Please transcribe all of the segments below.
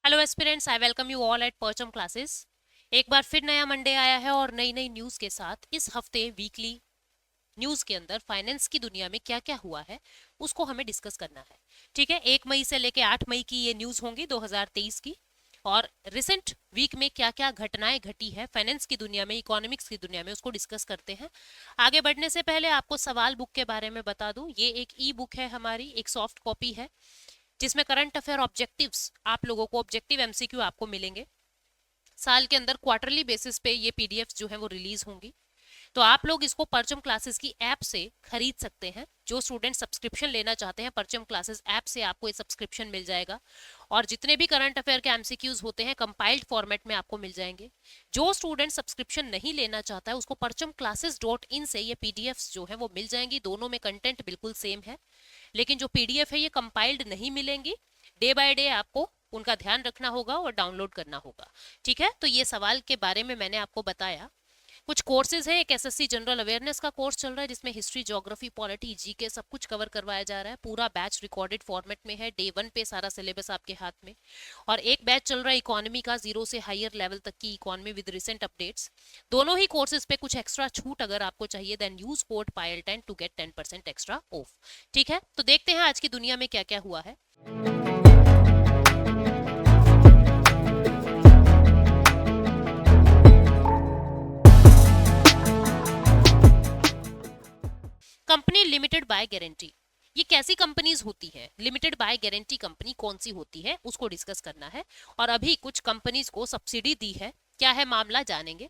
Hello aspirants, I welcome you all at परचम classes. एक बार फिर नया मंडे आया है और नई नई न्यूज़ के साथ। इस हफ्ते वीकली न्यूज़ के अंदर फाइनेंस की दुनिया में क्या क्या हुआ है उसको हमें डिस्कस करना है। ठीक है, 1 मई से लेके 8 मई की ये न्यूज़ होंगी 2023 की। और रिसेंट वीक में क्या क्या घटनाएं घटी है फाइनेंस की दुनिया में, इकोनॉमिक्स की दुनिया में, उसको डिस्कस करते हैं। आगे बढ़ने से पहले आपको सवाल बुक के बारे में बता दूं, ये एक ई बुक है हमारी, एक सॉफ्ट कॉपी है जिसमें करंट अफेयर ऑब्जेक्टिव्स आप लोगों को, ऑब्जेक्टिव एमसीक्यू आपको मिलेंगे। साल के अंदर क्वार्टरली बेसिस पे ये पीडीएफ जो है वो रिलीज होंगी। तो आप लोग इसको परचम क्लासेस की ऐप से खरीद सकते हैं। जो स्टूडेंट सब्सक्रिप्शन लेना चाहते हैं, परचम क्लासेस ऐप से आपको ये सब्सक्रिप्शन मिल जाएगा। और जितने भी करंट अफेयर के एमसीक्यूज होते हैं कंपाइल्ड फॉर्मेट में आपको मिल जाएंगे। जो स्टूडेंट सब्सक्रिप्शन नहीं लेना चाहता है उसको परचम classes.in से ये पीडीएफ्स जो है वो मिल जाएंगी। दोनों में कंटेंट बिल्कुल सेम है, लेकिन जो पीडीएफ है ये कंपाइल्ड नहीं मिलेंगी। डे बाय डे आपको उनका ध्यान रखना होगा और डाउनलोड करना होगा। ठीक है, तो ये सवाल के बारे में मैंने आपको बताया। कुछ कोर्सेज है, एक एसएससी जनरल अवेयरनेस का कोर्स चल रहा है जिसमें हिस्ट्री, ज्योग्राफी, पॉलिटी, जीके सब कुछ कवर करवाया जा रहा है। पूरा बैच रिकॉर्डेड फॉर्मेट में है। डे 1 पे सारा सिलेबस आपके हाथ में। और एक बैच चल रहा है इकोनॉमी का, 0 से हायर लेवल तक की इकोनॉमी विद रिसेंट अपडेट्स। दोनों ही कोर्सेज पे कुछ एक्स्ट्रा छूट अगर आपको चाहिए then use code PAYL10 to get 10% extra off. ठीक है, तो देखते हैं आज की दुनिया में क्या क्या हुआ है। कंपनी लिमिटेड बाय गारंटी, ये कैसी कंपनीज होती है? लिमिटेड बाय गारंटी कंपनी कौन सी होती है उसको डिस्कस करना है। और अभी कुछ कंपनीज को सब्सिडी दी है, क्या है मामला जानेंगे।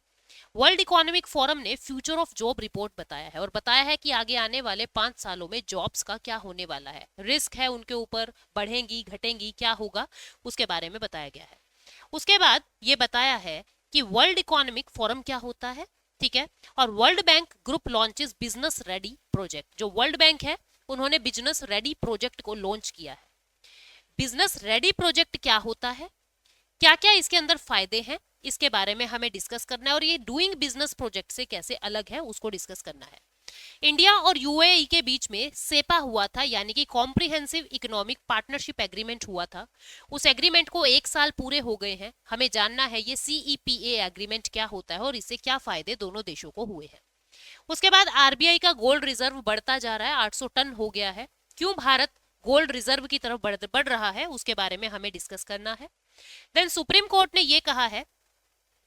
वर्ल्ड इकोनॉमिक फोरम ने फ्यूचर ऑफ जॉब रिपोर्ट बताया है और बताया है कि आगे आने वाले 5 सालों में जॉब्स का क्या होने वाला है। रिस्क है उनके ऊपर, बढ़ेंगी घटेंगी, क्या होगा उसके बारे में बताया गया है। उसके बाद ये बताया है कि वर्ल्ड इकोनॉमिक फोरम क्या होता है। ठीक है, और world bank group launches business ready project. जो वर्ल्ड बैंक है उन्होंने बिजनेस रेडी प्रोजेक्ट को लॉन्च किया है। बिजनेस रेडी प्रोजेक्ट क्या होता है, क्या क्या इसके अंदर फायदे हैं, इसके बारे में हमें डिस्कस करना है। और ये डूइंग बिजनेस प्रोजेक्ट से कैसे अलग है उसको डिस्कस करना है। इंडिया और यूएई के बीच में सेपा हुआ था, यानी कि कॉम्प्रिहेंसिव इकोनॉमिक पार्टनरशिप एग्रीमेंट हुआ था। उस एग्रीमेंट को 1 साल पूरे हो गए हैं। हमें जानना है ये सीईपीए एग्रीमेंट क्या होता है और इससे क्या फायदे दोनों देशों को हुए हैं। उसके बाद आरबीआई का गोल्ड रिजर्व बढ़ता जा रहा है, 800 टन हो गया है। क्यों भारत गोल्ड रिजर्व की तरफ बढ़ रहा है उसके बारे में हमें डिस्कस करना है। देन सुप्रीम कोर्ट ने यह कहा है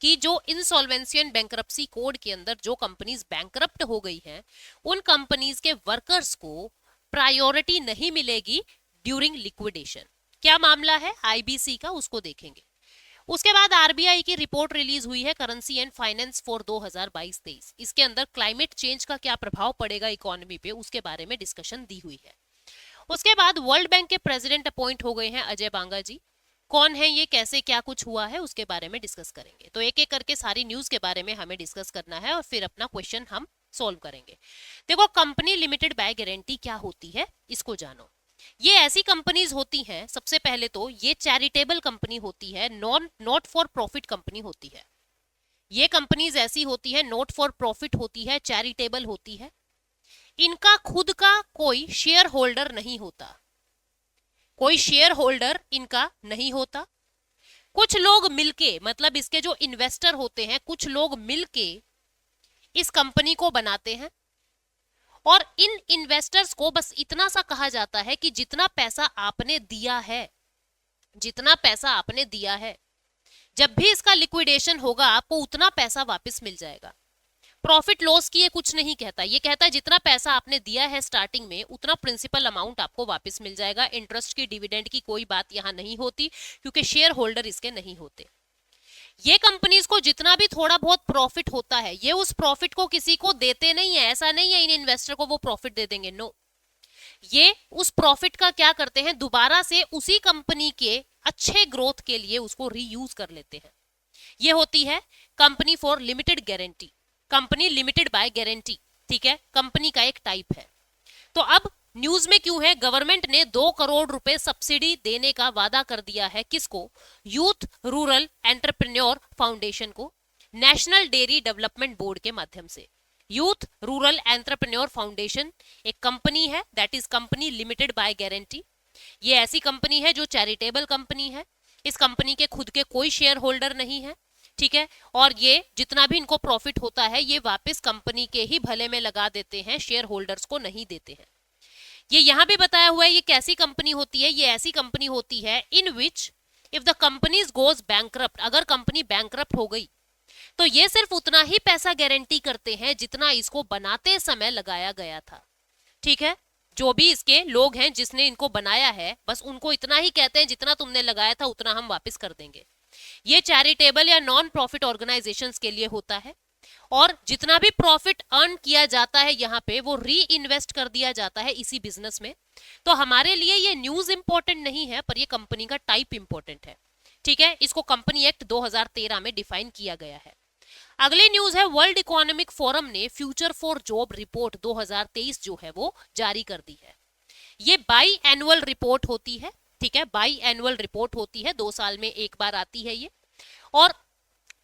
कि जो इंसॉल्वेंसी एंड बैंकरप्सी कोड के अंदर जो कंपनीज बैंकरप्ट हो गई हैं उन कंपनीज के वर्कर्स को प्रायोरिटी नहीं मिलेगी ड्यूरिंग लिक्विडेशन। क्या मामला है आईबीसी का, उसको देखेंगे। उसके बाद आरबीआई की रिपोर्ट रिलीज हुई है, करेंसी एंड फाइनेंस फॉर 2022-23। इसके अंदर क्लाइमेट चेंज का क्या प्रभाव पड़ेगा इकोनॉमी पे उसके बारे में डिस्कशन दी हुई है। उसके बाद वर्ल्ड बैंक के प्रेसिडेंट अपॉइंट हो गए हैं अजय बांगा जी। कौन है ये, कैसे क्या कुछ हुआ है उसके बारे में डिस्कस करेंगे। तो एक एक करके सारी न्यूज के बारे में हमें डिस्कस करना है और फिर अपना क्वेश्चन हम सोल्व करेंगे। देखो, कंपनी लिमिटेड बाय गारंटी क्या होती है इसको जानो। ये ऐसी कंपनीज होती हैं, सबसे पहले तो ये चैरिटेबल कंपनी होती है, नॉट फॉर प्रॉफिट कंपनी होती है। ये कंपनीज ऐसी होती है, नॉट फॉर प्रॉफिट होती है, चैरिटेबल होती है। इनका खुद का कोई शेयर होल्डर नहीं होता, कोई शेयर होल्डर इनका नहीं होता। कुछ लोग मिलके, मतलब इसके जो इन्वेस्टर होते हैं, कुछ लोग मिलके इस कंपनी को बनाते हैं। और इन इन्वेस्टर्स को बस इतना सा कहा जाता है कि जितना पैसा आपने दिया है, जितना पैसा आपने दिया है, जब भी इसका लिक्विडेशन होगा आपको उतना पैसा वापस मिल जाएगा। प्रॉफिट लॉस की ये कुछ नहीं कहता, ये कहता है जितना पैसा आपने दिया है स्टार्टिंग में उतना प्रिंसिपल अमाउंट आपको वापस मिल जाएगा। इंटरेस्ट की, डिविडेंड की कोई बात यहां नहीं होती क्योंकि शेयर होल्डर इसके नहीं होते। ये कंपनीज को जितना भी थोड़ा बहुत प्रॉफिट होता है ये उस प्रॉफिट को किसी को देते नहीं है। ऐसा नहीं है इन इन्वेस्टर को वो प्रॉफिट दे देंगे, नो। ये उस प्रॉफिट का क्या करते हैं, दोबारा से उसी कंपनी के अच्छे ग्रोथ के लिए उसको रीयूज कर लेते हैं। ये होती है company for limited guarantee, company limited by guarantee. ठीक है, कंपनी का एक टाइप है। तो अब न्यूज में क्यों है, गवर्नमेंट ने 2 करोड़ रुपए सब्सिडी देने का वादा कर दिया है। किसको? यूथ रूरल एंटरप्रेन्योर फाउंडेशन को, नेशनल डेयरी डेवलपमेंट बोर्ड के माध्यम से। यूथ रूरल एंटरप्रेन्योर फाउंडेशन एक कंपनी है, that is company limited by guarantee. ये ऐसी कंपनी है जो चैरिटेबल कंपनी है। इस कंपनी के खुद के कोई शेयर होल्डर नहीं है, ठीक है, और ये जितना भी इनको प्रॉफिट होता है ये वापस कंपनी के ही भले में लगा देते हैं, शेयर होल्डर्स को नहीं देते हैं। ये यहां भी बताया हुआ है ये कैसी कंपनी होती है, ये ऐसी कंपनी होती है in which if the company goes bankrupt, अगर कंपनी बैंकरप्ट हो गई तो ये सिर्फ उतना ही पैसा गारंटी करते हैं जितना इसको बनाते समय लगाया गया था, ठीक है, जो भी इसके लोग हैं जिसने इनको बनाया है बस उनको इतना ही कहते हैं जितना तुमने लगाया था उतना हम वापस कर देंगे। ये चैरिटेबल या नॉन प्रॉफिट ऑर्गेनाइजेशंस के लिए होता है, और जितना भी प्रॉफिट अर्न किया जाता है यहाँ पे वो री इन्वेस्ट कर दिया जाता है इसी बिजनेस में। तो हमारे लिए ये न्यूज इंपॉर्टेंट नहीं है पर ये कंपनी का टाइप इंपॉर्टेंट है, ठीक है, इसको कंपनी एक्ट 2013 में डिफाइन किया गया है। अगली न्यूज है वर्ल्ड इकोनॉमिक फोरम ने फ्यूचर फॉर जॉब रिपोर्ट 2023 जो है वो जारी कर दी है। ये बाई एनुअल रिपोर्ट होती है, ठीक है, बाई एनुअल रिपोर्ट होती है, 2 साल में एक बार आती है ये, और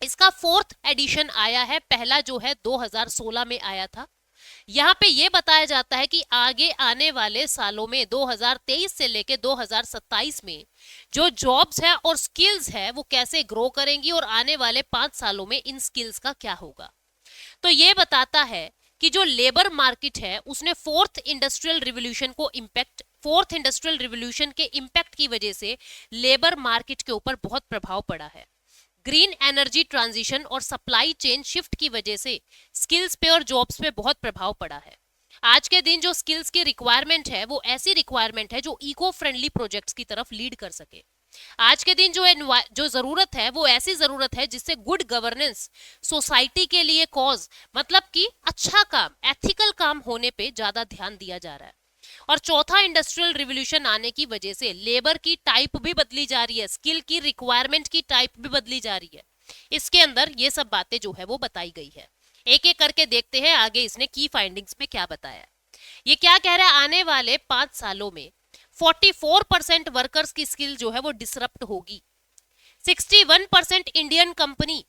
इसका 4th एडिशन आया है, पहला जो है 2016 में आया था। यहाँ पे ये बताया जाता है कि आगे आने वाले सालों में 2023 से लेके 2027 में जो जॉब्स है और स्किल्स है वो कैसे ग्रो करेंगी और आने वाले 5 सालों में इन स्किल्स का क्या होगा। तो ये बताता है कि जो लेबर मार्केट है उसने फोर्थ इंडस्ट्रियल रिवोल्यूशन के इम्पैक्ट की वजह से लेबर मार्केट के ऊपर बहुत प्रभाव पड़ा है। ग्रीन एनर्जी ट्रांजिशन और सप्लाई चेन शिफ्ट की वजह से स्किल्स पे और जॉब्स पे बहुत प्रभाव पड़ा है। आज के दिन जो स्किल्स की रिक्वायरमेंट है वो ऐसी रिक्वायरमेंट है जो इको फ्रेंडली प्रोजेक्ट्स की तरफ लीड कर सके। आज के दिन जो जरूरत है वो ऐसी जरूरत है जिससे गुड गवर्नेंस, सोसाइटी के लिए कॉज, मतलब कि अच्छा काम, एथिकल काम होने पे ज्यादा ध्यान दिया जा रहा है। और चौथा इंडस्ट्रियल रिवोल्यूशन आने की वजह से लेबर की टाइप भी बदली जा रही है, स्किल की रिक्वायरमेंट की टाइप भी बदली जा रही है। इसके अंदर ये सब बातें जो है वो बताई गई है। एक एक करके देखते हैं आगे इसने की फाइंडिंग्स में क्या बताया। ये क्या कह रहा है, आने वाले 5 सालों में 44% वर्कर्स की स्किल जो है वो डिसरप्ट होगी। 61% इंडियन कंपनी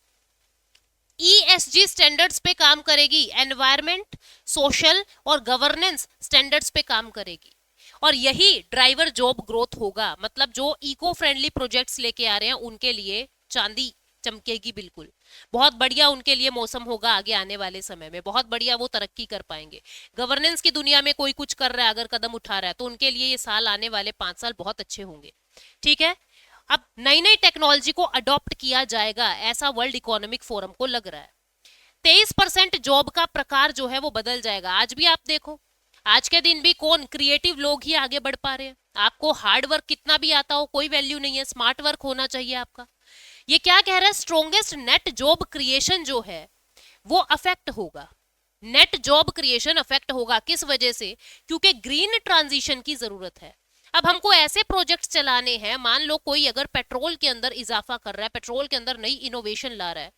ESG स्टैंडर्ड्स पे काम करेगी, एनवायरमेंट, सोशल और गवर्नेंस स्टैंडर्ड्स पे काम करेगी, और यही ड्राइवर जॉब ग्रोथ होगा। मतलब जो इको फ्रेंडली प्रोजेक्ट्स लेके आ रहे हैं उनके लिए चांदी चमकेगी, बिल्कुल बहुत बढ़िया उनके लिए मौसम होगा आगे आने वाले समय में, बहुत बढ़िया वो तरक्की कर पाएंगे। गवर्नेंस की दुनिया में कोई कुछ कर रहा है, अगर कदम उठा रहा है तो उनके लिए ये साल, आने वाले 5 साल बहुत अच्छे होंगे, ठीक है। अब नई नई टेक्नोलॉजी को अडॉप्ट किया जाएगा ऐसा वर्ल्ड इकोनॉमिक फोरम को लग रहा है। 23% जॉब का प्रकार जो है वो बदल जाएगा। आज भी आप देखो, आज के दिन भी कौन, क्रिएटिव लोग ही आगे बढ़ पा रहे हैं। आपको हार्ड वर्क कितना भी आता हो कोई वैल्यू नहीं है, स्मार्ट वर्क होना चाहिए आपका। ये क्या कह रहा है, स्ट्रॉन्गेस्ट नेट जॉब क्रिएशन जो है वो अफेक्ट होगा। नेट जॉब क्रिएशन अफेक्ट होगा, किस वजह से, क्योंकि ग्रीन ट्रांजिशन की जरूरत है। अब हमको ऐसे प्रोजेक्ट्स चलाने हैं, मान लो कोई अगर पेट्रोल के अंदर इजाफा कर रहा है, पेट्रोल के अंदर नई इनोवेशन ला रहा है,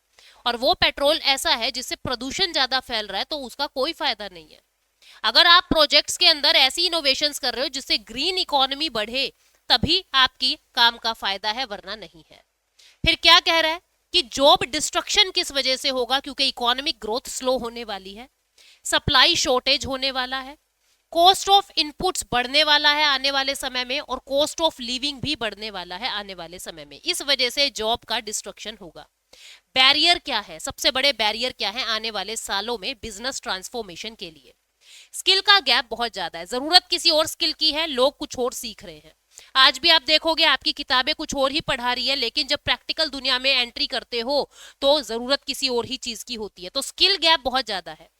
और वो पेट्रोल ऐसा है जिससे प्रदूषण ज्यादा फैल रहा है, तो उसका कोई फायदा नहीं है। अगर आप प्रोजेक्ट्स के अंदर ऐसी इनोवेशंस कर रहे हो जिससे ग्रीन इकोनॉमी बढ़े, तभी आपकी काम का फायदा है, वरना नहीं है। फिर क्या कह रहा है कि जॉब डिस्ट्रक्शन किस वजह से होगा, क्योंकि इकोनॉमिक ग्रोथ स्लो होने वाली है, सप्लाई शॉर्टेज होने वाला है, कॉस्ट ऑफ इनपुट्स बढ़ने वाला है आने वाले समय में, और कॉस्ट ऑफ लिविंग भी बढ़ने वाला है आने वाले समय में। इस वजह से जॉब का डिस्ट्रक्शन होगा। बैरियर क्या है, सबसे बड़े बैरियर क्या है आने वाले सालों में बिजनेस ट्रांसफॉर्मेशन के लिए? स्किल का गैप बहुत ज्यादा है, जरूरत किसी और स्किल की है, लोग कुछ और सीख रहे हैं। आज भी आप देखोगे आपकी किताबें कुछ और ही पढ़ा रही है, लेकिन जब प्रैक्टिकल दुनिया में एंट्री करते हो तो जरूरत किसी और ही चीज की होती है। तो स्किल गैप बहुत ज्यादा है।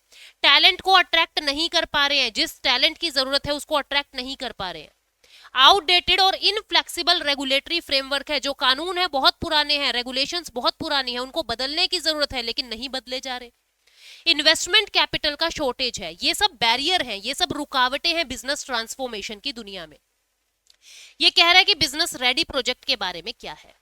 टैलेंट को अट्रैक्ट नहीं कर पा रहे हैं, जिस टैलेंट की जरूरत है उसको अट्रैक्ट नहीं कर पा रहे हैं। आउटडेटेड और इनफ्लेक्सिबल रेगुलेटरी फ्रेमवर्क है, जो कानून है बहुत पुराने हैं, रेगुलेशंस बहुत पुरानी है, उनको बदलने की जरूरत है लेकिन नहीं बदले जा रहे। इन्वेस्टमेंट कैपिटल का शॉर्टेज है, ये सब बैरियर हैं, ये सब रुकावटें हैं बिजनेस ट्रांसफॉर्मेशन की दुनिया में। ये कह रहा है कि बिजनेस रेडी प्रोजेक्ट के बारे में क्या है।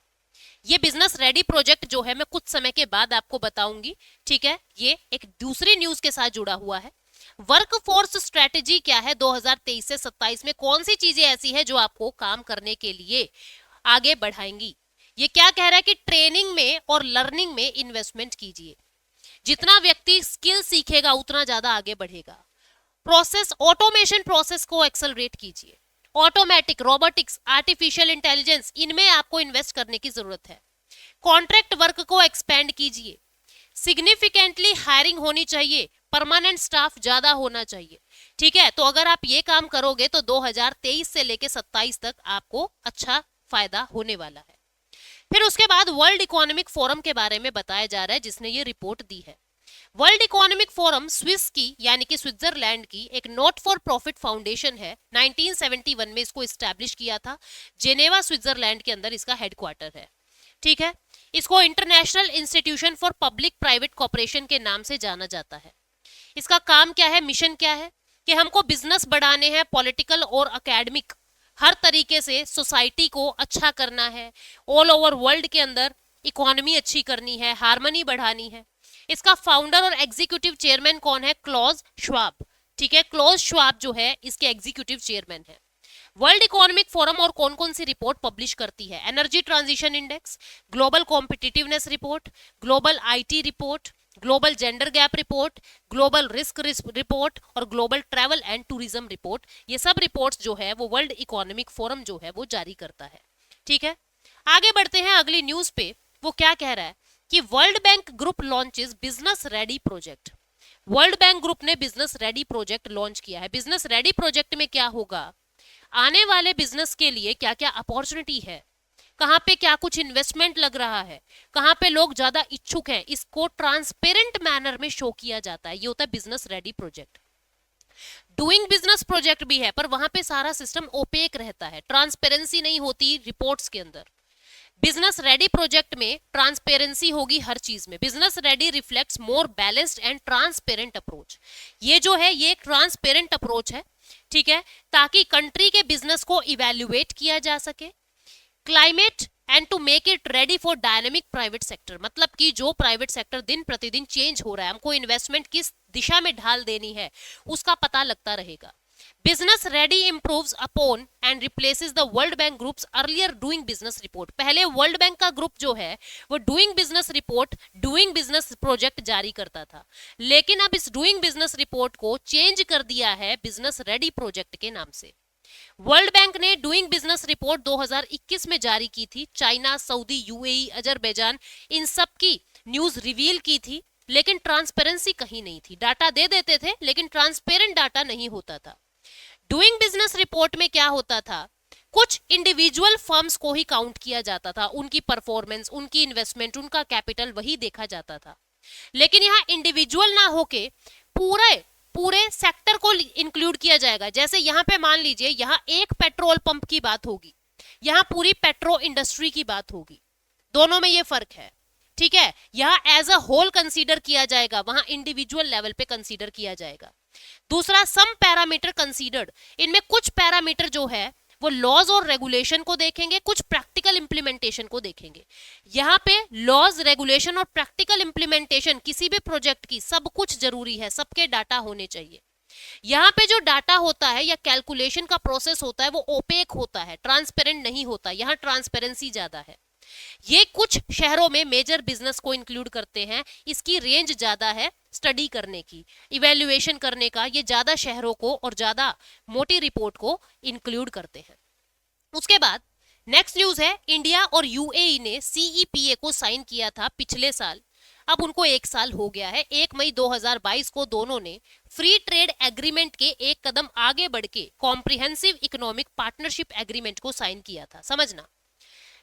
ये बिजनेस रेडी प्रोजेक्ट जो है मैं कुछ समय के बाद आपको बताऊंगी, ठीक है। ये एक दूसरी न्यूज के साथ जुड़ा हुआ है। वर्कफोर्स स्ट्रेटेजी क्या है 2023 से 27 में, कौन सी चीजें ऐसी है जो आपको काम करने के लिए आगे बढ़ाएंगी। ये क्या कह रहा है कि ट्रेनिंग में और लर्निंग में इन्वेस्टमेंट कीजिए, जितना व्यक्ति स्किल सीखेगा उतना ज्यादा आगे बढ़ेगा। प्रोसेस ऑटोमेशन, प्रोसेस को एक्सेलरेट कीजिए, ऑटोमेटिक, रोबोटिक्स, आर्टिफिशियल इंटेलिजेंस, इनमें आपको इन्वेस्ट करने की जरूरत है। कॉन्ट्रैक्ट वर्क को एक्सपेंड कीजिए। सिग्निफिकेंटली हायरिंग होनी चाहिए, परमानेंट स्टाफ ज्यादा होना चाहिए। ठीक है, तो अगर आप ये काम करोगे तो 2023 से लेके 27 तक आपको अच्छा फायदा होने वाला है। फिर उसके बाद वर्ल्ड इकोनॉमिक फोरम के बारे में बताया जा रहा है, जिसने ये रिपोर्ट दी है। वर्ल्ड इकोनॉमिक फोरम स्विस की यानी कि स्विट्जरलैंड की एक नॉट फॉर प्रॉफिट फाउंडेशन है। 1971 में इसको इस्टेब्लिश किया था। जेनेवा स्विट्जरलैंड के अंदर इसका हेडक्वार्टर है। ठीक है, इसको international institution for public private cooperation के नाम से जाना जाता है। इसका काम क्या है, मिशन क्या है कि हमको बिजनेस बढ़ाने हैं, पॉलिटिकल और एकेडमिक हर तरीके से सोसाइटी को अच्छा करना है, ऑल ओवर वर्ल्ड के अंदर इकोनॉमी अच्छी करनी है, हार्मनी बढ़ानी है। इसका फाउंडर और एग्जीक्यूटिव चेयरमैन कौन है, क्लॉज श्वाब। ठीक है, क्लॉज श्वाब जो है इसके एग्जीक्यूटिव चेयरमैन है। वर्ल्ड इकोनॉमिक फोरम और कौन कौन सी रिपोर्ट पब्लिश करती है, energy transition index, global competitiveness report, global IT report, global gender gap report, global risk report और global travel and tourism report. ये सब रिपोर्ट्स जो है वो वर्ल्ड इकोनॉमिक फोरम जो है वो जारी करता है। ठीक है, आगे बढ़ते हैं अगली न्यूज पे। वो क्या कह रहा है कि world bank group launches business ready project. World bank group ने बिजनेस रेडी प्रोजेक्ट लॉन्च किया है। बिजनेस रेडी प्रोजेक्ट में क्या होगा, आने वाले बिजनेस के लिए क्या क्या अपॉर्चुनिटी है, कहां पे क्या कुछ इन्वेस्टमेंट लग रहा है, कहां पे लोग ज्यादा इच्छुक हैं, इसको ट्रांसपेरेंट मैनर में शो किया जाता है। ये होता है business ready project. Doing business project भी है, पर वहां पे सारा सिस्टम ओपेक रहता है, ट्रांसपेरेंसी नहीं होती रिपोर्ट्स के अंदर। बिजनेस रेडी प्रोजेक्ट में ट्रांसपेरेंसी होगी हर चीज में। Business ready reflects more balanced and transparent approach. ये जो है ये एक ट्रांसपेरेंट अप्रोच है। ठीक है, ताकि कंट्री के बिजनेस को इवेल्युएट किया जा सके। Climate and to make it ready for dynamic private sector, मतलब कि जो प्राइवेट सेक्टर दिन प्रतिदिन चेंज हो रहा है, हमको इन्वेस्टमेंट किस दिशा में ढाल देनी है उसका पता लगता रहेगा। Business ready improves upon and replaces the world bank groups earlier doing business report. पहले वर्ल्ड बैंक का ग्रुप जो है वो doing business report, doing business project जारी करता था, लेकिन अब इस डूइंग बिजनेस रिपोर्ट को चेंज कर दिया है बिजनेस रेडी प्रोजेक्ट के नाम से। वर्ल्ड बैंक ने डूइंग बिजनेस रिपोर्ट 2021 में जारी की थी। चाइना, सऊदी, यूएई, अजरबैजान, इन सब की न्यूज रिवील की थी, लेकिन ट्रांसपेरेंसी कहीं नहीं थी। डाटा दे देते थे लेकिन ट्रांसपेरेंट डाटा नहीं होता था। डूइंग बिजनेस रिपोर्ट में क्या होता था, कुछ इंडिविजुअल फर्म्स को ही काउंट किया जाता था, उनकी परफॉर्मेंस, उनकी इन्वेस्टमेंट, उनका कैपिटल वही देखा जाता था। लेकिन यहाँ इंडिविजुअल ना होके पूरे पूरे सेक्टर को इंक्लूड किया जाएगा। जैसे यहाँ पे मान लीजिए यहाँ एक पेट्रोल पंप की बात होगी, यहाँ पूरी पेट्रो इंडस्ट्री की बात होगी, दोनों में ये फर्क है। ठीक है, यहाँ एज अ होल कंसीडर किया जाएगा, वहां इंडिविजुअल लेवल पे कंसीडर किया जाएगा। दूसरा, सम पैरामीटर कंसीडर्ड, इनमें कुछ पैरामीटर जो है वो लॉज और रेगुलेशन को देखेंगे, कुछ प्रैक्टिकल इंप्लीमेंटेशन को देखेंगे। यहाँ पे लॉज, रेगुलेशन और प्रैक्टिकल इंप्लीमेंटेशन किसी भी प्रोजेक्ट की सब कुछ जरूरी है, सबके डाटा होने चाहिए। यहाँ पे जो डाटा होता है या कैलकुलेशन का प्रोसेस होता है वो ओपेक होता है, ट्रांसपेरेंट नहीं होता। यहाँ ट्रांसपेरेंसी ज्यादा है। ये कुछ शहरों में मेजर बिजनेस को इंक्लूड करते हैं, इसकी रेंज ज्यादा है स्टडी करने की, इवेल्युएशन करने का, ये ज्यादा शहरों को और ज्यादा मोटी रिपोर्ट को इंक्लूड करते हैं। उसके बाद नेक्स्ट न्यूज है, इंडिया और यूएई ने सीईपीए को साइन किया था पिछले साल, अब उनको 1 साल हो गया है। 1 मई 2022 को दोनों ने फ्री ट्रेड एग्रीमेंट के एक कदम आगे बढ़ के कॉम्प्रिहेंसिव इकोनॉमिक पार्टनरशिप एग्रीमेंट को साइन किया था। समझना,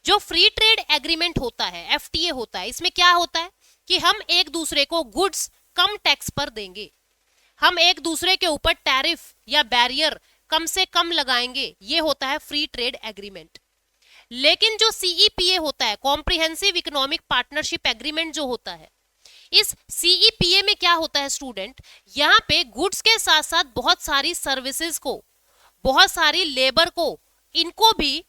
जो फ्री ट्रेड एग्रीमेंट होता है, एफटीए होता है, इसमें क्या होता है कि हम एक दूसरे को गुड्स कम टैक्स पर देंगे, हम एक दूसरे के ऊपर टैरिफ या बैरियर कम से कम लगाएंगे, ये होता है फ्री ट्रेड एग्रीमेंट। लेकिन जो सीईपीए होता है, कॉम्प्रिहेंसिव इकोनॉमिक पार्टनरशिप एग्रीमेंट जो होता है, इस सीईपीए में क्या होता है स्टूडेंट, यहाँ पे गुड्स के साथ साथ बहुत सारी सर्विसेज को, बहुत सारी लेबर को, इनको भी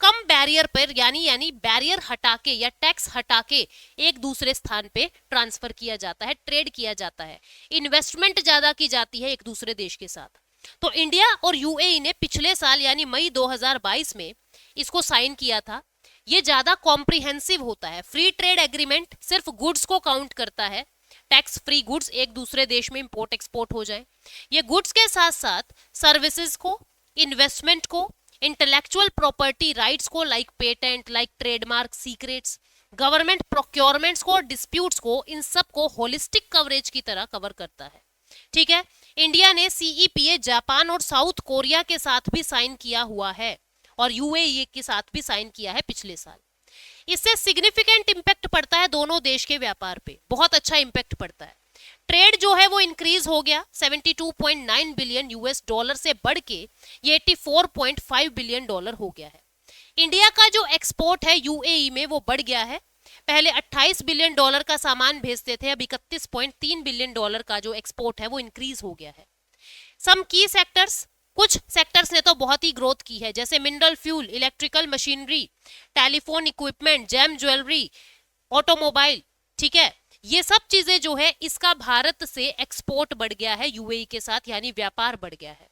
कम बैरियर पर यानी बैरियर हटा के या टैक्स हटा के एक दूसरे स्थान पे ट्रांसफर किया जाता है, ट्रेड किया जाता है, इन्वेस्टमेंट ज्यादा की जाती है एक दूसरे देश के साथ। तो इंडिया और यूएई ने पिछले साल यानी मई 2022 में इसको साइन किया था। ये ज्यादा कॉम्प्रिहेंसिव होता है। फ्री ट्रेड एग्रीमेंट सिर्फ गुड्स को काउंट करता है, टैक्स फ्री गुड्स एक दूसरे देश में इंपोर्ट एक्सपोर्ट हो जाए। ये गुड्स के साथ साथ सर्विसेज को, इन्वेस्टमेंट को, इंटेलेक्चुअल प्रॉपर्टी राइट्स को like patent, like trademark, secrets, government procurements को, डिस्प्यूट्स को, इन सब को होलिस्टिक कवरेज की तरह कवर करता है। ठीक है, इंडिया ने सीईपीए जापान और साउथ कोरिया के साथ भी साइन किया हुआ है और यूएई के साथ भी साइन किया है पिछले साल। इससे सिग्निफिकेंट इंपैक्ट पड़ता है दोनों देश के व्यापार पे, बहुत अच्छा इंपैक्ट पड़ता है। ट्रेड जो है वो इंक्रीज हो गया 72.9 बिलियन यूएस डॉलर से बढ़ के ये 84.5 बिलियन डॉलर हो गया है। इंडिया का जो एक्सपोर्ट है यूएई में वो बढ़ गया है, पहले 28 बिलियन डॉलर का सामान भेजते थे, अब 31.3 बिलियन डॉलर का जो एक्सपोर्ट है वो इंक्रीज हो गया है। सम की सेक्टर्स, कुछ सेक्टर्स ने तो बहुत ही ग्रोथ की है, जैसे mineral fuel, electrical machinery, telephone equipment, gem jewellery, automobile. ठीक है, ये सब चीजें जो है इसका भारत से एक्सपोर्ट बढ़ गया है यूएई के साथ, यानी व्यापार बढ़ गया है।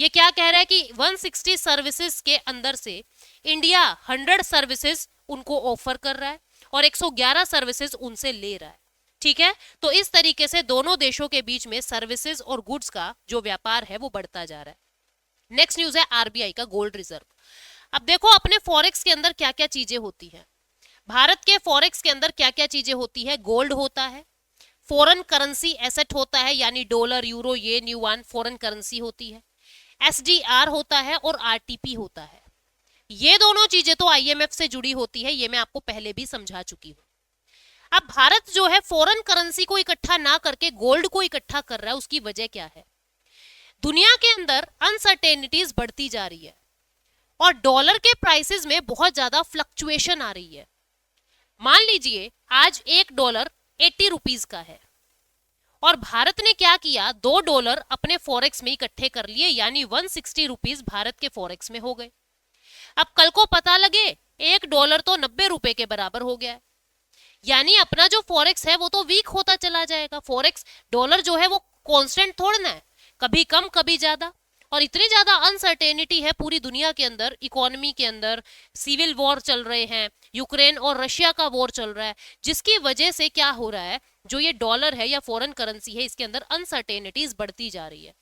ये क्या कह रहा है कि 160 सर्विसेज के अंदर से इंडिया 100 सर्विसेज उनको ऑफर कर रहा है और 111 सर्विसेज उनसे ले रहा है। ठीक है, तो इस तरीके से दोनों देशों के बीच में सर्विसेज और गुड्स का जो व्यापार है वो बढ़ता जा रहा है। नेक्स्ट न्यूज है आरबीआई का गोल्ड रिजर्व। अब देखो अपने फॉरेक्स के अंदर क्या क्या चीजें होती हैं। भारत के फॉरेक्स के अंदर क्या क्या चीजें होती है, गोल्ड होता है, फॉरेन करेंसी एसेट होता है, यानी डॉलर, यूरो, येन, युआन फॉरेन करेंसी होती है, एसडीआर होता है और आरटीपी होता है। ये दोनों चीजें तो आईएमएफ से जुड़ी होती है, ये मैं आपको पहले भी समझा चुकी हूं। अब भारत जो है फॉरेन करेंसी को इकट्ठा ना करके गोल्ड को इकट्ठा कर रहा है, उसकी वजह क्या है? दुनिया के अंदर अनसर्टेनिटीज बढ़ती जा रही है और डॉलर के प्राइसेस में बहुत ज्यादा फ्लक्चुएशन आ रही है। मान लीजिए आज $1 80 रुपीज का है और भारत ने क्या किया, $2 अपने फॉरेक्स में इकट्ठे कर लिए, यानी 160 रुपीज भारत के फॉरेक्स में हो गए। अब कल को पता लगे $1 तो 90 रुपए के बराबर हो गया है, यानी अपना जो फॉरेक्स है वो तो वीक होता चला जाएगा। फॉरेक्स डॉलर जो है वो कांस्टेंट थोड़ा ना है, कभी कम कभी ज्यादा, और इतनी ज्यादा अनसर्टेनिटी है पूरी दुनिया के अंदर, इकोनॉमी के अंदर सिविल वॉर चल रहे हैं, यूक्रेन और रशिया का वॉर चल रहा है, जिसकी वजह से क्या हो रहा है, जो ये डॉलर है या फॉरेन करेंसी है इसके अंदर अनसर्टेनिटीज बढ़ती जा रही है,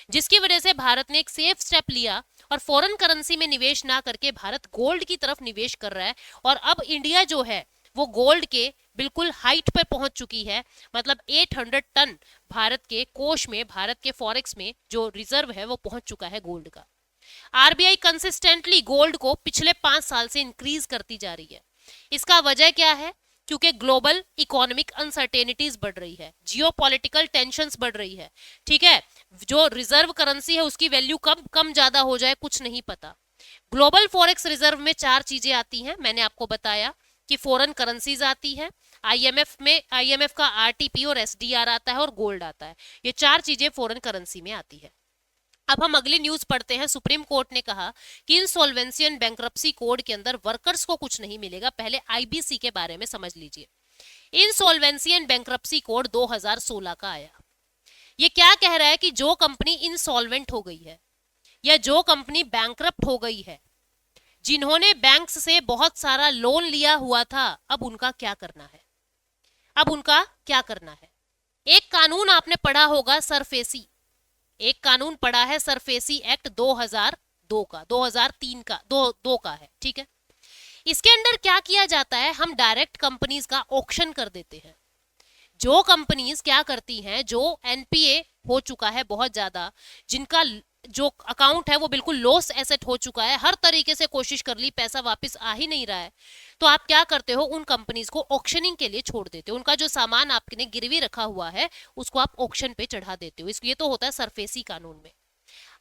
जिसकी वजह से भारत ने एक सेफ स्टेप लिया और फॉरेन करेंसी में निवेश ना करके भारत गोल्ड की तरफ निवेश कर रहा है। और अब इंडिया जो है वो गोल्ड के बिल्कुल हाइट पर पहुंच चुकी है, मतलब 800 टन भारत के कोष में, भारत के फॉरेक्स में जो रिजर्व है वो पहुंच चुका है गोल्ड का। आरबीआई कंसिस्टेंटली गोल्ड को पिछले 5 साल से इंक्रीज करती जा रही है। इसका वजह क्या है? क्योंकि ग्लोबल इकोनॉमिक अनसर्टेनिटीज बढ़ रही है, जियोपॉलिटिकल टेंशंस बढ़ रही है। ठीक है, जो रिजर्व करेंसी है उसकी वैल्यू कब कम ज्यादा हो जाए कुछ नहीं पता। ग्लोबल फॉरेक्स रिजर्व में 4 चीजें आती हैं, मैंने आपको बताया कि फॉरेन करेंसीज आती है, आईएमएफ का आरटीपी और एसडीआर आता है और गोल्ड आता है। ये 4 चीजें फॉरेन करेंसी में आती है। अब हम अगली न्यूज पढ़ते हैं। सुप्रीम कोर्ट ने कहा कि इंसॉल्वेंसी एंड बैंक्रप्सी कोड के अंदर वर्कर्स को कुछ नहीं मिलेगा। पहले आईबीसी के बारे में समझ लीजिए। इंसॉल्वेंसी एंड बैंक्रप्सी कोड 2016 का आया। ये क्या कह रहा है कि जो कंपनी इंसॉल्वेंट हो गई है या जो कंपनी बैंक्रप्ट हो गई है, जिन्होंने बैंक्स से बहुत सारा लोन लिया हुआ था, अब उनका क्या करना है? अब उनका क्या करना है? एक कानून आपने पढ़ा होगा, सरफेसी, एक कानून पढ़ा है सरफेसी एक्ट 2002 का, 2003 का, दो का है। ठीक है, इसके अंदर क्या किया जाता है, हम डायरेक्ट कंपनीज का ऑक्शन कर देते हैं। जो कंपनीज क्या करती हैं, जो एनपीए हो चुका है बहुत ज्यादा, जिनका जो अकाउंट है वो बिल्कुल लॉस एसेट हो चुका है, हर तरीके से कोशिश कर ली, पैसा वापस आ ही नहीं रहा है, तो आप क्या करते हो, उन कंपनीज को ऑक्शनिंग के लिए छोड़ देते हो। उनका जो सामान आपने गिरवी रखा हुआ है उसको आप ऑक्शन पे चढ़ा देते हो। ये तो होता है सरफेसी कानून में।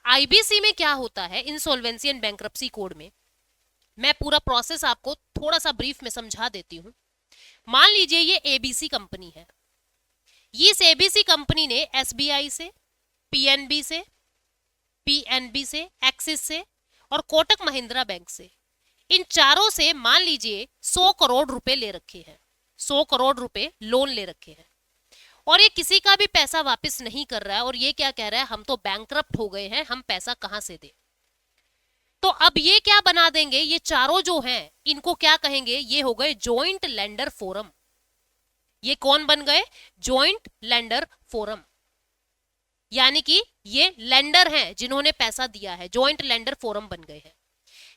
आईबीसी में क्या होता है, इंसॉल्वेंसी एंड बैंक्रप्सी कोड में, मैं पूरा प्रोसेस आपको थोड़ा सा ब्रीफ में समझा देती हूँ। मान लीजिए ये एबीसी कंपनी है, इस एबीसी कंपनी ने एसबीआई से, पीएनबी से, एक्सिस से और कोटक महिंद्रा बैंक से, इन चारों से मान लीजिए 100 करोड़ रुपए ले रखे हैं, 100 करोड़ रुपए लोन ले रखे हैं, और ये किसी का भी पैसा वापस नहीं कर रहा है, और ये क्या कह रहा है, हम तो बैंकरप्ट हो गए हैं, हम पैसा कहां से दें। तो अब ये क्या बना देंगे, ये चारों जो हैं इनको क्या कहेंगे, ये हो गए जॉइंट लेंडर फोरम। ये कौन बन गए, जॉइंट लेंडर फोरम। यानी कि ये लेंडर हैं जिन्होंने पैसा दिया है, जॉइंट लेंडर फोरम बन गए हैं।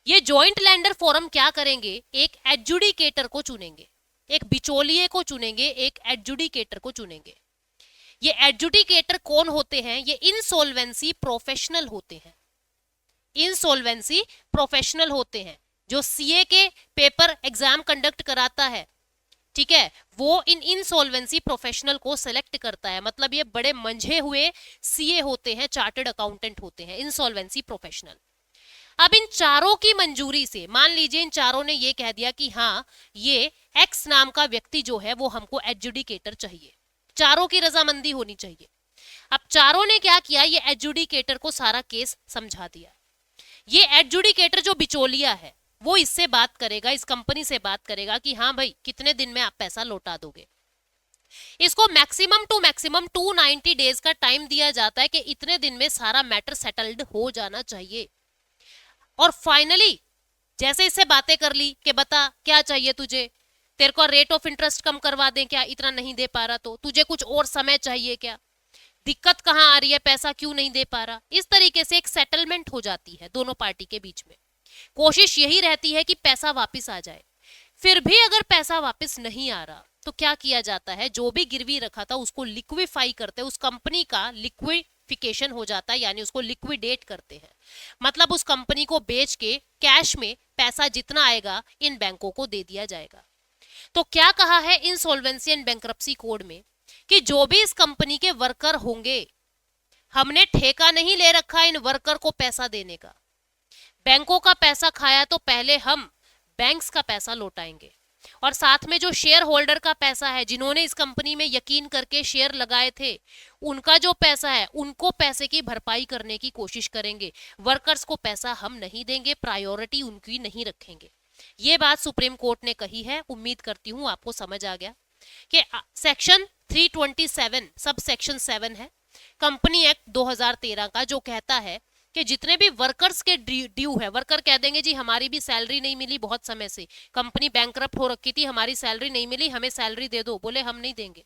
ये जॉइंट लेंडर फोरम क्या करेंगे, एक एडजुडिकेटर को चुनेंगे, एक बिचौलिए को चुनेंगे, एक एडजुडिकेटर को चुनेंगे। ये एडजुडिकेटर कौन होते हैं, ये इंसॉल्वेंसी प्रोफेशनल होते हैं। इंसॉल्वेंसी प्रोफेशनल होते हैं। जो सीए के पेपर एग्जाम कंडक्ट कराता है, ठीक है, वो इन इंसॉल्वेंसी प्रोफेशनल को सिलेक्ट करता है। मतलब ये बड़े मंझे हुए सीए होते हैं, चार्टर्ड अकाउंटेंट होते हैं, इंसॉल्वेंसी प्रोफेशनल। अब इन चारों की मंजूरी से, मान लीजिए इन चारों ने ये कह दिया कि हाँ ये एक्स नाम का व्यक्ति जो है वो हमको एडजुडिकेटर चाहिए, चारों की रजामंदी होनी चाहिए। अब चारों ने क्या किया, ये एडजुडिकेटर को सारा केस समझा दिया। ये एडजुडिकेटर जो बिचौलिया है वो इससे बात करेगा, इस कंपनी से बात करेगा कि हाँ भाई कितने दिन में आप पैसा लौटा दोगे। इसको मैक्सिमम टू मैक्सिमम 290 डेज का टाइम दिया जाता है कि इतने दिन में सारा मैटर सेटल्ड हो जाना चाहिए। और फाइनली जैसे इससे बातें कर ली कि बता क्या चाहिए तुझे, तेरे को रेट ऑफ इंटरेस्ट कम करवा दें क्या, इतना नहीं दे पा रहा तो तुझे कुछ और समय चाहिए क्या, दिक्कत कहाँ आ रही है, पैसा क्यों नहीं दे पा रहा, इस तरीके से एक सेटलमेंट हो जाती है दोनों पार्टी के बीच में। कोशिश यही रहती है कि पैसा वापस आ जाए। फिर भी अगर पैसा वापस नहीं आ रहा तो क्या किया जाता है, जो भी गिरवी रखा था उसको लिक्विफाई करते हैं, उस कंपनी का लिक्विफिकेशन हो जाता है, यानी उसको लिक्विडेट करते हैं। मतलब उस कंपनी को बेच के कैश में पैसा जितना आएगा इन बैंकों को दे दिया जाएगा। तो क्या कहा है इंसॉल्वेंसी एंड बैंक्रप्सी कोड में कि जो भी इस कंपनी के वर्कर होंगे, हमने ठेका नहीं ले रखा इन वर्कर को पैसा देने का। बैंकों का पैसा खाया तो पहले हम बैंक्स का पैसा लौटाएंगे, और साथ में जो शेयर होल्डर का पैसा है, जिन्होंने इस कंपनी में यकीन करके शेयर लगाए थे, उनका जो पैसा है उनको पैसे की भरपाई करने की कोशिश करेंगे। वर्कर्स को पैसा हम नहीं देंगे, प्रायोरिटी उनकी नहीं रखेंगे। ये बात सुप्रीम कोर्ट ने कही है। उम्मीद करती हूं आपको समझ आ गया कि सेक्शन 327 सब सेक्शन 7 है कंपनी एक्ट 2013 का, जो कहता है कि जितने भी वर्कर्स के ड्यू है, वर्कर कह देंगे जी हमारी भी सैलरी नहीं मिली बहुत समय से, कंपनी बैंकरप्ट हो रखी थी, हमारी सैलरी नहीं मिली, हमें सैलरी दे दो, बोले हम नहीं देंगे,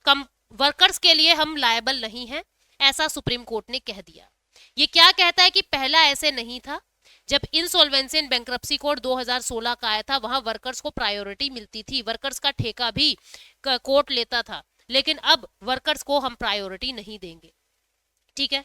कम वर्कर्स के लिए हम लायबल नहीं है, ऐसा सुप्रीम कोर्ट ने कह दिया। ये क्या कहता है कि पहला ऐसे नहीं था, जब इंसॉल्वेंसी एंड बैंक्रप्सी कोड 2016 का आया था वहां वर्कर्स को प्रायोरिटी मिलती थी, वर्कर्स का ठेका भी कोर्ट लेता था, लेकिन अब वर्कर्स को हम प्रायोरिटी नहीं देंगे। ठीक है,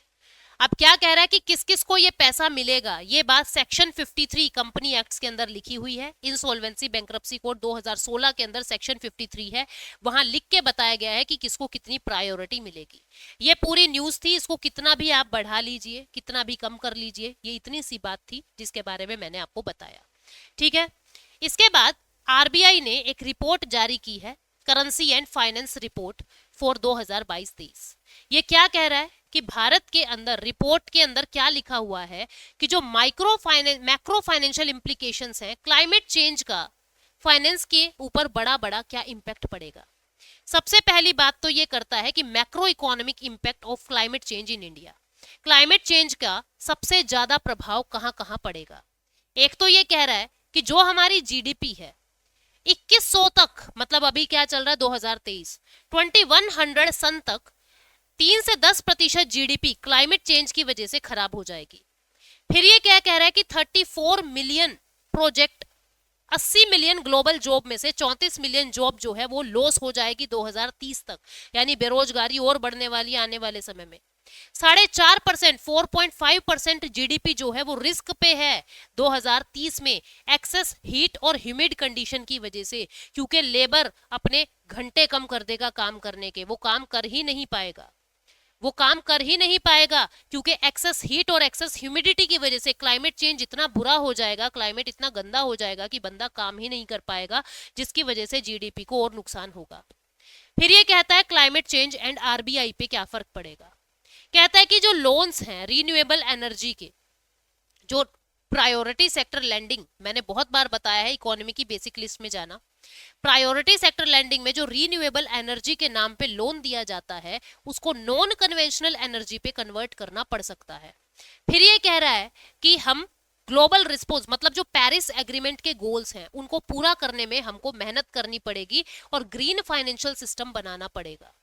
अब क्या कह रहा है कि किस किस को ये पैसा मिलेगा, ये बात सेक्शन 53 कंपनी एक्ट्स के अंदर लिखी हुई है। इंसॉल्वेंसी बैंक्रप्सी कोड 2016 के अंदर सेक्शन 53 है, वहां लिख के बताया गया है कि किसको कितनी प्रायोरिटी मिलेगी। ये पूरी न्यूज थी, इसको कितना भी आप बढ़ा लीजिए, कितना भी कम कर लीजिए, ये इतनी सी बात थी जिसके बारे में मैंने आपको बताया। ठीक है, इसके बाद आरबीआई ने एक रिपोर्ट जारी की है, currency and finance report for 2022-23। ये क्या कह रहा है कि भारत के अंदर, रिपोर्ट के अंदर क्या लिखा हुआ है कि जो मैक्रो फाइनेंशियल इंप्लीकेशंस हैं क्लाइमेट चेंज का, फाइनेंस के ऊपर बड़ा बड़ा क्या इंपैक्ट पड़ेगा। सबसे पहली बात तो ये करता है कि macro economic impact of climate change in India, climate change का सबसे ज्यादा प्रभाव कहां कहां पड़ेगा। एक तो ये कह रहा है कि जो हमारी जीडीपी है 2100 तक, मतलब अभी क्या चल रहा है 2023, 2100 सन तक 3 से 10% जीडीपी क्लाइमेट चेंज की वजह से खराब हो जाएगी। फिर ये क्या कह रहा है कि 34 million project, 80 million global job में से 34 मिलियन जॉब जो है वो लॉस हो जाएगी 2030 तक, यानी बेरोजगारी और बढ़ने वाली आने वाले समय में। 4.5% 4.5% जीडीपी जो है वो रिस्क पे है 2030 में, एक्सेस हीट और ह्यूमिड कंडीशन की वजह से, क्योंकि लेबर अपने घंटे कम कर देगा काम करने के, वो काम कर ही नहीं पाएगा, वो काम कर ही नहीं पाएगा क्योंकि एक्सेस हीट और एक्सेस ह्यूमिडिटी की वजह से क्लाइमेट चेंज इतना बुरा हो जाएगा, क्लाइमेट इतना गंदा हो जाएगा कि बंदा काम ही नहीं कर पाएगा, जिसकी वजह से जीडीपी को और नुकसान होगा। फिर ये कहता है क्लाइमेट चेंज एंड आरबीआई पे क्या फर्क पड़ेगा। कहता है कि जो लोन्स हैं रिन्यूएबल एनर्जी के, जो प्रायोरिटी सेक्टर लैंडिंग, मैंने बहुत बार बताया है इकोनॉमी की बेसिक लिस्ट में जाना, प्रायोरिटी सेक्टर लैंडिंग में जो रिन्यूएबल एनर्जी के नाम पे लोन दिया जाता है उसको नॉन कन्वेंशनल एनर्जी पे कन्वर्ट करना पड़ सकता है। फिर ये कह रहा है कि हम ग्लोबल रिस्पॉन्स, मतलब जो पेरिस एग्रीमेंट के गोल्स हैं उनको पूरा करने में हमको मेहनत करनी पड़ेगी और ग्रीन फाइनेंशियल सिस्टम बनाना पड़ेगा।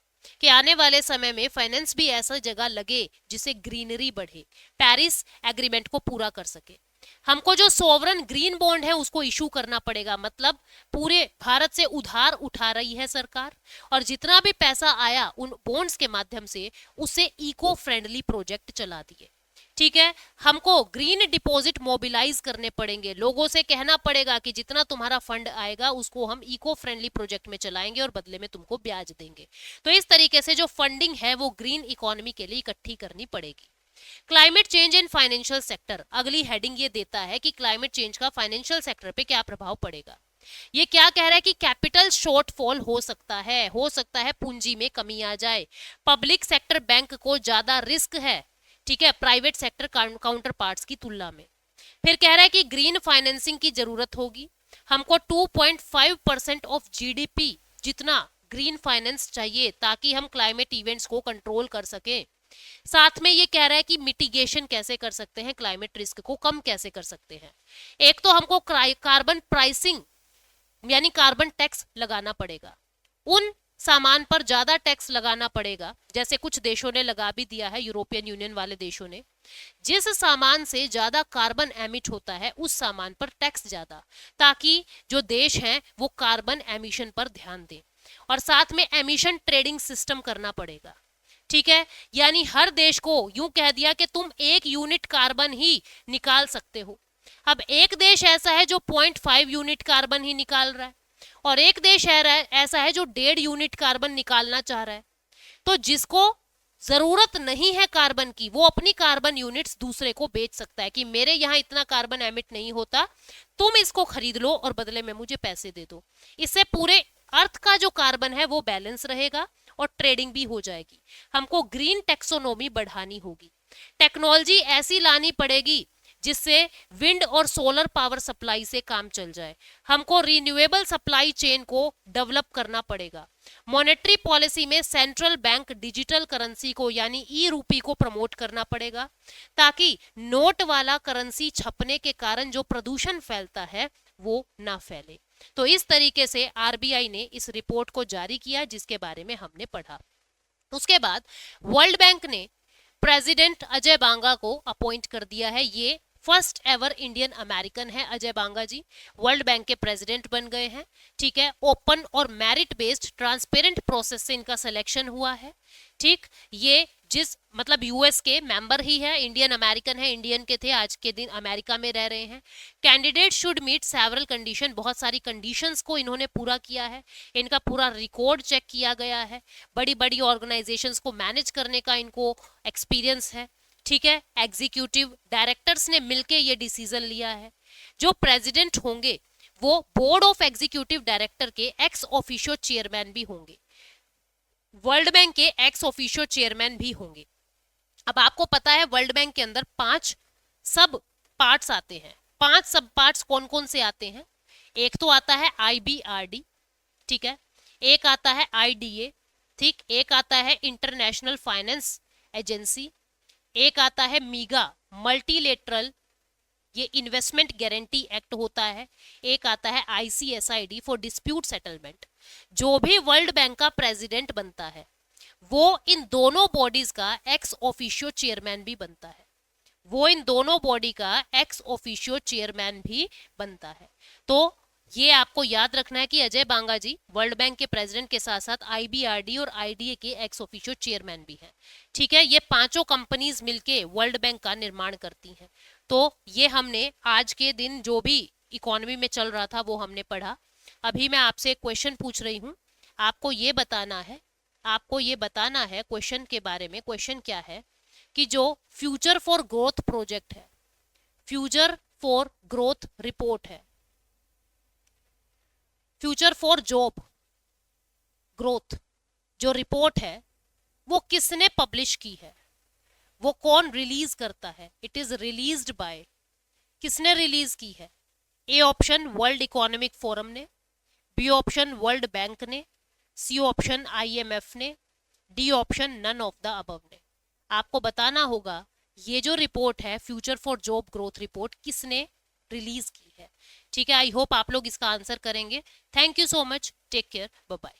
कि आने वाले समय में फाइनेंस भी ऐसा जगह लगे जिससे ग्रीनरी बढ़े, पेरिस एग्रीमेंट को पूरा कर सके। हमको जो सोवरन ग्रीन बॉन्ड है उसको इशू करना पड़ेगा, मतलब पूरे भारत से उधार उठा रही है सरकार, और जितना भी पैसा आया उन बॉन्ड्स के माध्यम से उससे इको फ्रेंडली प्रोजेक्ट चला दिए। ठीक है, हमको ग्रीन डिपॉजिट मोबिलाइज करने पड़ेंगे, लोगों से कहना पड़ेगा कि जितना तुम्हारा फंड आएगा उसको हम इको फ्रेंडली प्रोजेक्ट में चलाएंगे और बदले में तुमको ब्याज देंगे। तो इस तरीके से जो फंडिंग है वो ग्रीन इकोनॉमी के लिए इकट्ठी करनी पड़ेगी। Climate change in financial sector, अगली हेडिंग ये देता है कि क्लाइमेट चेंज का फाइनेंशियल सेक्टर पे क्या प्रभाव पड़ेगा। ये क्या कह रहा है कि कैपिटल शॉर्टफॉल हो सकता है पूंजी में कमी आ जाए, पब्लिक सेक्टर बैंक को ज्यादा रिस्क है, ठीक है, प्राइवेट सेक्टर काउंटर पार्ट्स की तुलना में। फिर कह रहा है कि ग्रीन फाइनेंसिंग की जरूरत होगी, हमको 2.5% ऑफ जीडीपी जितना ग्रीन फाइनेंस चाहिए ताकि हम क्लाइमेट इवेंट्स को कंट्रोल कर सकें। साथ में ये कह रहा है कि मिटिगेशन कैसे कर सकते हैं, क्लाइमेट रिस्क को कम कैसे कर सकते हैं। एक तो हमको कार्बन प्राइसिंग यानी कार्बन टैक्स लगाना पड़ेगा, उन सामान पर ज्यादा टैक्स लगाना पड़ेगा, जैसे कुछ देशों ने लगा भी दिया है, यूरोपियन यूनियन वाले देशों ने। जिस सामान से ज्यादा कार्बन एमिट होता है उस सामान पर टैक्स ज्यादा, ताकि जो देश हैं वो कार्बन एमिशन पर ध्यान दें। और साथ में एमिशन ट्रेडिंग सिस्टम करना पड़ेगा, ठीक है, यानी हर देश को यूं कह दिया कि तुम 1 यूनिट कार्बन ही निकाल सकते हो। अब एक देश ऐसा है जो 0.5 यूनिट कार्बन ही निकाल रहा है, और एक देश ऐसा है जो 1.5 यूनिट कार्बन निकालना चाह रहा है। तो जिसको जरूरत नहीं है कार्बन की वो अपनी कार्बन यूनिट्स दूसरे को बेच सकता है कि मेरे यहाँ इतना कार्बन एमिट नहीं होता, तुम इसको खरीद लो और बदले में मुझे पैसे दे दो। इससे पूरे अर्थ का जो कार्बन है वो बैलेंस रहेगा और ट्रेडिंग भी हो जाएगी। हमको ग्रीन टेक्सोनोमी बढ़ानी होगी, टेक्नोलॉजी ऐसी लानी पड़ेगी जिससे विंड और सोलर पावर सप्लाई से काम चल जाए। हमको रिन्यूएबल सप्लाई चेन को डेवलप करना पड़ेगा। मॉनेटरी पॉलिसी में सेंट्रल बैंक डिजिटल करेंसी को यानी ई रूपी को प्रमोट करना पड़ेगा, ताकि नोट वाला करेंसी छपने के कारण जो प्रदूषण फैलता है वो ना फैले। तो इस तरीके से आरबीआई ने इस रिपोर्ट को जारी किया जिसके बारे में हमने पढ़ा। उसके बाद वर्ल्ड बैंक ने प्रेसिडेंट अजय बांगा को अपॉइंट कर दिया है। ये फर्स्ट एवर इंडियन अमेरिकन है अजय बांगा जी, वर्ल्ड बैंक के प्रेसिडेंट बन गए हैं। ठीक है, ओपन और मेरिट बेस्ड ट्रांसपेरेंट प्रोसेस से इनका सिलेक्शन हुआ है। ठीक, ये जिस मतलब यूएस के मेंबर ही है, इंडियन अमेरिकन है, इंडियन के थे, आज के दिन अमेरिका में रह रहे हैं। Candidate should meet several condition, बहुत सारी कंडीशंस को इन्होंने पूरा किया है। इनका पूरा रिकॉर्ड चेक किया गया है, बड़ी बड़ी ऑर्गेनाइजेशंस को मैनेज करने का इनको एक्सपीरियंस है। ठीक है, एग्जीक्यूटिव डायरेक्टर्स ने मिलके ये डिसीजन लिया है। जो प्रेसिडेंट होंगे वो बोर्ड ऑफ एग्जीक्यूटिव डायरेक्टर के एक्स ऑफिशियो चेयरमैन भी होंगे, वर्ल्ड बैंक के एक्स ऑफिशियो चेयरमैन भी होंगे। अब आपको पता है वर्ल्ड बैंक के अंदर 5 सब पार्ट्स आते हैं। 5 सब पार्ट्स कौन कौन से आते हैं? एक तो आता है IBRD, ठीक है, एक आता है IDA, ठीक, एक आता है इंटरनेशनल फाइनेंस एजेंसी, एक आता है मीगा मल्टीलेटरल, ये इन्वेस्टमेंट गारंटी एक्ट होता है, एक आता है ICSID फॉर डिस्प्यूट सेटलमेंट। जो भी वर्ल्ड बैंक का प्रेसिडेंट बनता है वो इन दोनों बॉडीज का एक्स ऑफिशियो चेयरमैन भी बनता है, वो इन दोनों बॉडी का एक्स ऑफिशियो चेयरमैन भी बनता है। तो ये आपको याद रखना है कि अजय बांगा जी वर्ल्ड बैंक के प्रेसिडेंट के साथ साथ IBRD और IDA के एक्स ऑफिशियो चेयरमैन भी हैं। ठीक है, ये पांचों कंपनीज मिलके वर्ल्ड बैंक का निर्माण करती हैं। तो ये हमने आज के दिन जो भी इकोनॉमी में चल रहा था वो हमने पढ़ा। अभी मैं आपसे एक क्वेश्चन पूछ रही हूँ, आपको ये बताना है क्वेश्चन के बारे में। क्वेश्चन क्या है कि जो फ्यूचर फॉर ग्रोथ प्रोजेक्ट है, फ्यूचर फॉर ग्रोथ रिपोर्ट है, फ्यूचर फॉर जॉब ग्रोथ जो रिपोर्ट है वो किसने पब्लिश की है, वो कौन रिलीज करता है? इट इज रिलीज्ड बाय, किसने रिलीज की है? A option World Economic Forum ने, बी ऑप्शन वर्ल्ड बैंक ने, सी ऑप्शन IMF ने, D option none of the above ने। आपको बताना होगा ये जो रिपोर्ट है future for job growth report किसने रिलीज की है। ठीक है, आई होप आप लोग इसका आंसर करेंगे। Thank you so much, take care, bye bye.